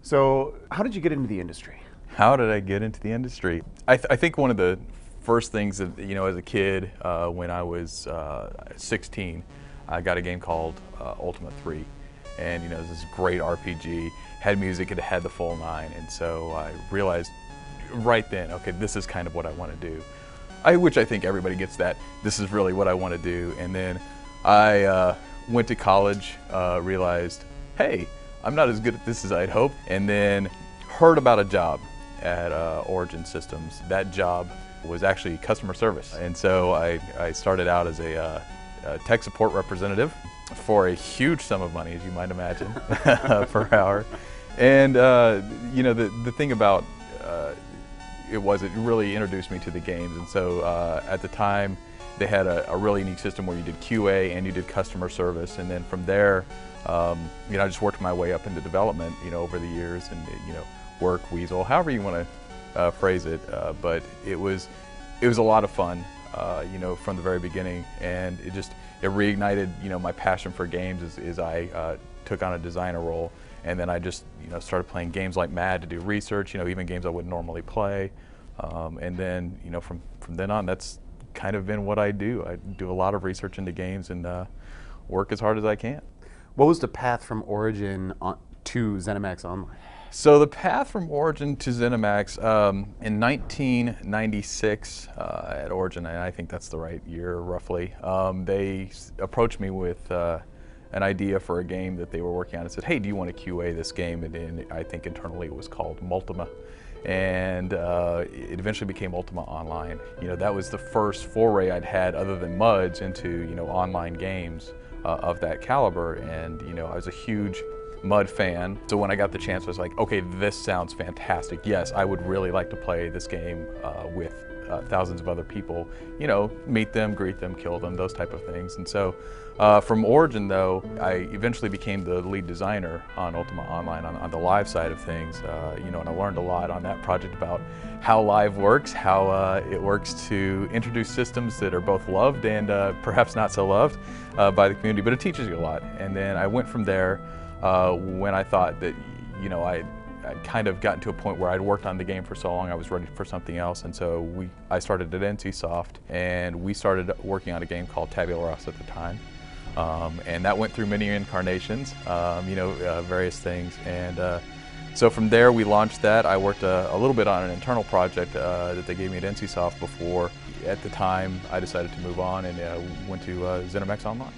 So how did you get into the industry? How did I get into the industry? I think one of the first things that, as a kid, when I was 16, I got a game called Ultima 3. And, it was this great RPG, had music, it had the full nine. And so I realized right then, okay, this is kind of what I want to do. Which I think everybody gets that, this is really what I want to do. And then I went to college, realized, hey, I'm not as good at this as I'd hoped, and then heard about a job at Origin Systems. That job was actually customer service. And so I started out as a tech support representative for a huge sum of money, as you might imagine, per hour. And the thing about it really introduced me to the games. And so at the time, they had a really unique system where you did QA and you did customer service. And then from there, I just worked my way up into development, over the years, and work, weasel, however you want to phrase it. But it was a lot of fun, from the very beginning, and it reignited, my passion for games as I took on a designer role, and then I just, started playing games like mad to do research, even games I wouldn't normally play, and then, from then on, that's kind of been what I do. I do a lot of research into games and work as hard as I can. What was the path from Origin to ZeniMax Online? So the path from Origin to ZeniMax, in 1996 at Origin, and I think that's the right year roughly, they approached me with an idea for a game that they were working on and said, hey, do you want to QA this game? And I think internally it was called Multima. And it eventually became Ultima Online. That was the first foray I'd had other than MUDs into, online games of that caliber. And, I was a huge MUD fan. So when I got the chance, I was like, okay, this sounds fantastic. Yes, I would really like to play this game with thousands of other people, meet them, greet them, kill them, those type of things. And so from Origin, though, I eventually became the lead designer on Ultima Online on the live side of things, and I learned a lot on that project about how live works, how it works to introduce systems that are both loved and perhaps not so loved by the community, but it teaches you a lot. And then I went from there when I thought that, I'd kind of gotten to a point where I'd worked on the game for so long, I was ready for something else, and so I started at NCSoft, and we started working on a game called Tabula Rasa at the time, and that went through many incarnations, various things, and so from there we launched that. I worked a little bit on an internal project that they gave me at NCSoft before. At the time, I decided to move on and went to ZeniMax Online.